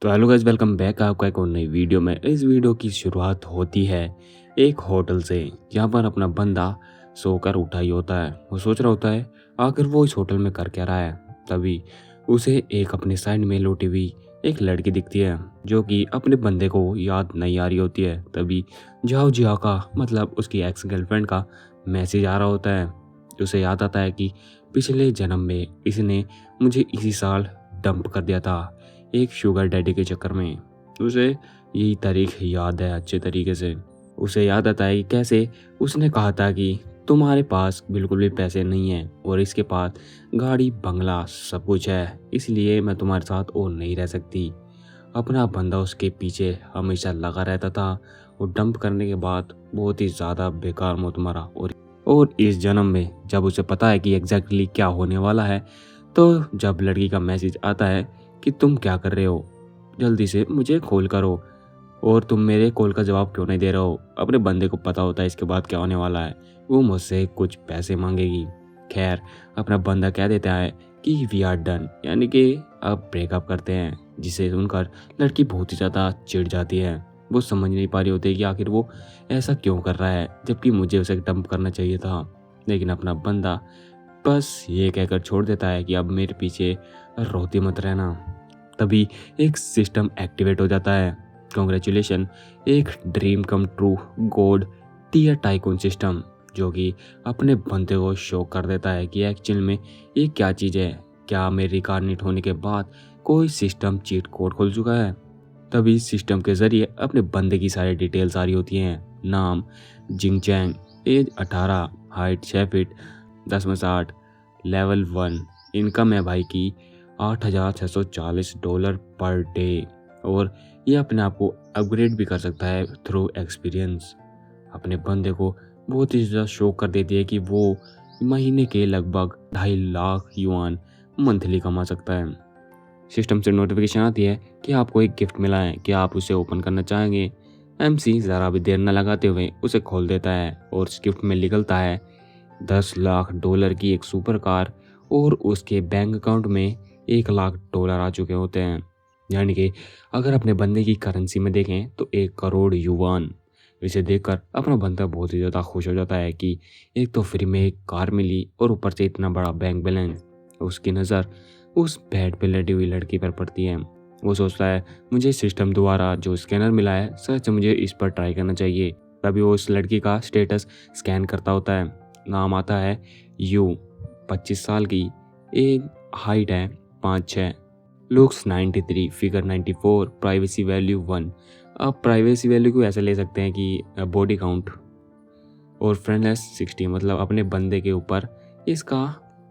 तो hello guys, welcome back आपका एक और नई वीडियो में। इस वीडियो की शुरुआत होती है एक होटल से, जहाँ पर अपना बंदा सोकर उठा ही होता है। वो सोच रहा होता है आखिर वो इस होटल में कर क्या रहा है। तभी उसे एक अपने साइड में लेटी हुई एक लड़की दिखती है, जो कि अपने बंदे को याद नहीं आ रही होती है। तभी जाओ जिया का मतलब उसकी एक्स गर्लफ्रेंड का मैसेज आ रहा होता है। उसे याद आता है कि पिछले जन्म में इसने मुझे इसी साल डंप कर दिया था एक शुगर डैडी के चक्कर में। उसे यही तारीख याद है अच्छे तरीके से। उसे याद आता है कि कैसे उसने कहा था कि तुम्हारे पास बिल्कुल भी पैसे नहीं हैं और इसके पास गाड़ी बंगला सब कुछ है, इसलिए मैं तुम्हारे साथ और नहीं रह सकती। अपना बंदा उसके पीछे हमेशा लगा रहता था और डंप करने के बाद बहुत ही ज़्यादा बेकार मौत मरा। और इस जन्म में जब उसे पता है कि एग्जैक्टली क्या होने वाला है, तो जब लड़की का मैसेज आता है कि तुम क्या कर रहे हो, जल्दी से मुझे कॉल करो, और तुम मेरे कॉल का जवाब क्यों नहीं दे रहे हो। अपने बंदे को पता होता है इसके बाद क्या होने वाला है, वो मुझसे कुछ पैसे मांगेगी। खैर, अपना बंदा कह देता है कि वी आर डन, यानी कि अब ब्रेकअप करते हैं। जिसे सुनकर लड़की बहुत ही ज़्यादा चिढ़ जाती है। वो समझ नहीं पा रही होती है कि आखिर वो ऐसा क्यों कर रहा है, जबकि मुझे उसे डंप करना चाहिए था। लेकिन अपना बंदा बस ये कहकर छोड़ देता है कि अब मेरे पीछे रोती मत रहना। तभी एक सिस्टम एक्टिवेट हो जाता है। कॉन्ग्रेचुलेशन, एक ड्रीम कम ट्रू गोड टीयर टाइकून सिस्टम, जो कि अपने बंदे को शो कर देता है कि एक्चुअल में ये क्या चीज़ है। क्या मेरे रिकार्नेट होने के बाद कोई सिस्टम चीट कोड खोल चुका है। तभी सिस्टम के जरिए अपने बंदे की सारी डिटेल्स आ रही होती हैं। नाम जिंग चैंग, एज 18, हाइट 6 फीट 10 में 60, लेवल 1, इनकम है भाई की $8,640 पर डे, और ये अपने आप को अपग्रेड भी कर सकता है थ्रू एक्सपीरियंस। अपने बंदे को बहुत ही ज़्यादा शौक कर देती है कि वो महीने के लगभग 2.5 लाख युआन मंथली कमा सकता है। सिस्टम से नोटिफिकेशन आती है कि आपको एक गिफ्ट मिला है, कि आप उसे ओपन करना चाहेंगे। एमसी ज़रा भी देर न लगाते हुए उसे खोल देता है और उस गिफ्ट में निकलता है $10 लाख की एक सुपर कार, और उसके बैंक अकाउंट में $1 लाख आ चुके होते हैं। यानी कि अगर अपने बंदे की करेंसी में देखें तो 1 करोड़ युवान। इसे देखकर अपना बंदा बहुत ही ज़्यादा खुश हो जाता है कि एक तो फ्री में एक कार मिली और ऊपर से इतना बड़ा बैंक बैलेंस। उसकी नज़र उस बेड पे लेटी हुई लड़की पर पड़ती है। वो सोचता है मुझे सिस्टम द्वारा जो स्कैनर मिला है, सच मुझे इस पर ट्राई करना चाहिए। तभी वो उस लड़की का स्टेटस स्कैन करता होता है। नाम आता है यू, 25 साल की, एज हाइट है 5'6", लुक्स 93, फिगर 94, प्राइवेसी वैल्यू 1। अब प्राइवेसी वैल्यू को ऐसे ले सकते हैं कि बॉडी काउंट, और फ्रेंडनेस 60, मतलब अपने बंदे के ऊपर इसका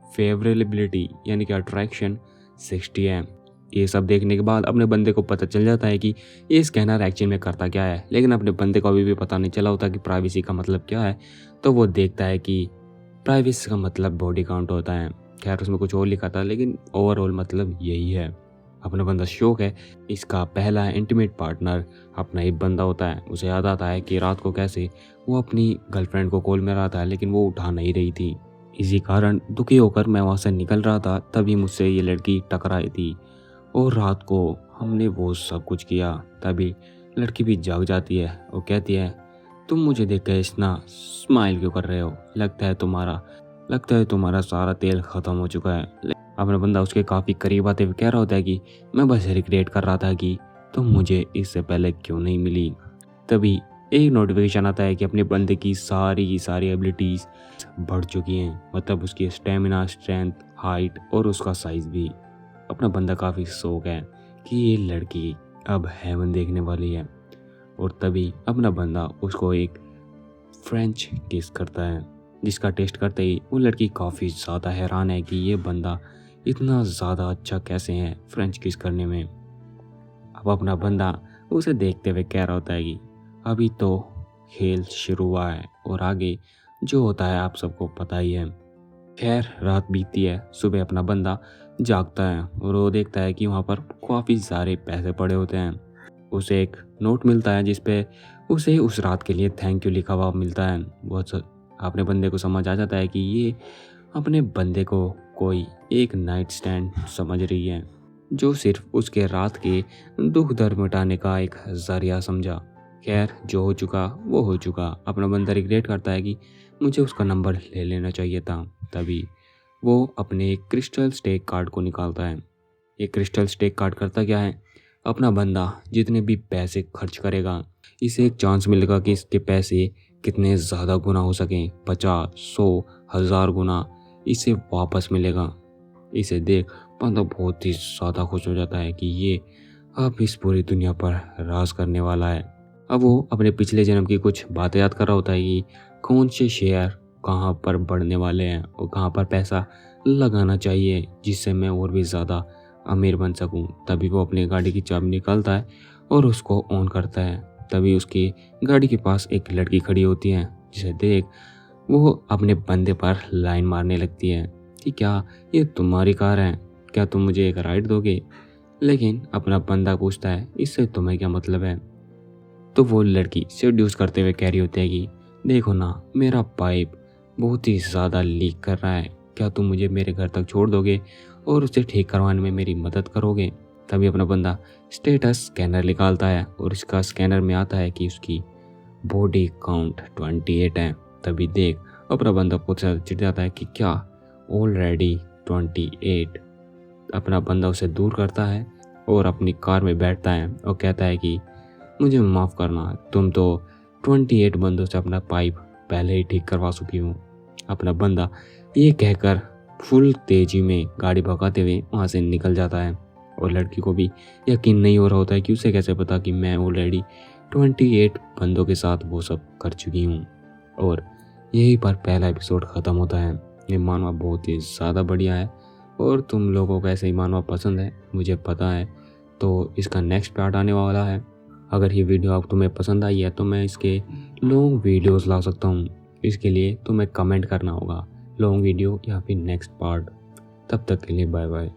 फेवरेबिलिटी यानी कि अट्रैक्शन 60 है। ये सब देखने के बाद अपने बंदे को पता चल जाता है कि ये स्कैनर एक्चुअल में करता क्या है। लेकिन अपने बंदे को अभी भी पता नहीं चला होता कि प्राइवेसी का मतलब क्या है। तो वो देखता है कि प्राइवेसी का मतलब बॉडी काउंट होता है। खैर, उसमें कुछ और लिखा था, लेकिन ओवरऑल मतलब यही है। अपना बंदा शौक है इसका पहला इंटीमेट पार्टनर अपना एक बंदा होता है। उसे याद आता है कि रात को कैसे वो अपनी गर्लफ्रेंड को कॉल में रहा था, लेकिन वो उठा नहीं रही थी। इसी कारण दुखी होकर मैं वहाँ से निकल रहा था, तभी मुझसे ये लड़की टकराई थी और रात को हमने वो सब कुछ किया। तभी लड़की भी जाग जाती है और कहती है, तुम मुझे देख कर इतना स्माइल क्यों कर रहे हो, लगता है तुम्हारा सारा तेल ख़त्म हो चुका है। अपना बंदा उसके काफ़ी करीब आते हुए कह रहा होता है कि मैं बस रिग्रेट कर रहा था कि तुम मुझे इससे पहले क्यों नहीं मिली। तभी एक नोटिफिकेशन आता है कि अपने बंदे की सारी एबिलिटीज़ बढ़ चुकी हैं, मतलब उसकी स्टेमिना, स्ट्रेंथ, हाइट और उसका साइज़ भी। अपना बंदा काफ़ी शौक है कि ये लड़की अब हेवन देखने वाली है, और तभी अपना बंदा उसको एक फ्रेंच किस करता है, जिसका टेस्ट करते ही वो लड़की काफ़ी ज़्यादा हैरान है कि ये बंदा इतना ज़्यादा अच्छा कैसे है फ्रेंच किस करने में। अब अपना बंदा उसे देखते हुए कह रहा होता है कि अभी तो खेल शुरू हुआ है और आगे जो होता है आप सबको पता ही है। खैर, रात बीतती है। सुबह अपना बंदा जागता है और वो देखता है कि वहाँ पर काफ़ी सारे पैसे पड़े होते हैं। उसे एक नोट मिलता है जिसपे उसे उस रात के लिए थैंक यू लिखा हुआ मिलता है। अपने बंदे को समझ आ जाता है कि ये अपने बंदे को कोई एक नाइट स्टैंड समझ रही है, जो सिर्फ उसके रात के दुख दर्द मिटाने का एक जरिया समझा। खैर, जो हो चुका वो हो चुका। अपना बंदा रिग्रेट करता है कि मुझे उसका नंबर ले लेना चाहिए था। तभी वो अपने एक क्रिस्टल स्टेक कार्ड को निकालता है। ये क्रिस्टल स्टेक कार्ड करता क्या है, अपना बंदा जितने भी पैसे खर्च करेगा, इसे एक चांस मिलेगा कि इसके पैसे कितने ज़्यादा गुना हो सकें, 50, 100, 1000 गुना इसे वापस मिलेगा। इसे देख बंदा बहुत ही ज़्यादा खुश हो जाता है कि ये अब इस पूरी दुनिया पर राज करने वाला है। अब वो अपने पिछले जन्म की कुछ बातें याद कर रहा होता है कि कौन से शेयर कहाँ पर बढ़ने वाले हैं और कहाँ पर पैसा लगाना चाहिए जिससे मैं और भी ज़्यादा अमीर बन सकूं। तभी वो अपनी गाड़ी की चाबी निकालता है और उसको ऑन करता है। तभी उसकी गाड़ी के पास एक लड़की खड़ी होती है, जिसे देख वो अपने बंदे पर लाइन मारने लगती है कि क्या ये तुम्हारी कार है, क्या तुम मुझे एक राइड दोगे। लेकिन अपना बंदा पूछता है इससे तुम्हें क्या मतलब है। तो वो लड़की सेड्यूस करते हुए कह रही होती है कि देखो ना, मेरा पाइप बहुत ही ज़्यादा लीक कर रहा है, क्या तुम मुझे मेरे घर तक छोड़ दोगे और उसे ठीक करवाने में मेरी मदद करोगे। तभी अपना बंदा स्टेटस स्कैनर निकालता है और इसका स्कैनर में आता है कि उसकी बॉडी काउंट 28 है। तभी देख अपना बंदा बहुत ज़्यादा चिढ़ जाता है कि क्या ऑलरेडी 28। अपना बंदा उसे दूर करता है और अपनी कार में बैठता है और कहता है कि मुझे माफ़ करना, तुम तो 28 बंदों से अपना पाइप पहले ही ठीक करवा चुकी हूँ। अपना बंदा ये कहकर फुल तेज़ी में गाड़ी भगाते हुए वहाँ से निकल जाता है और लड़की को भी यकीन नहीं हो रहा होता है कि उसे कैसे पता कि मैं ऑलरेडी 28 बंदों के साथ वो सब कर चुकी हूँ। और यहीं पर पहला एपिसोड ख़त्म होता है। ये मानवा बहुत ही ज़्यादा बढ़िया है और तुम लोगों को ऐसे ही मानवा पसंद है, मुझे पता है। तो इसका नेक्स्ट पार्ट आने वाला है। अगर ये वीडियो आप तुम्हें पसंद आई है तो मैं इसके लॉन्ग वीडियोस ला सकता हूँ। इसके लिए तुम्हें कमेंट करना होगा लॉन्ग वीडियो या फिर नेक्स्ट पार्ट। तब तक के लिए बाय बाय।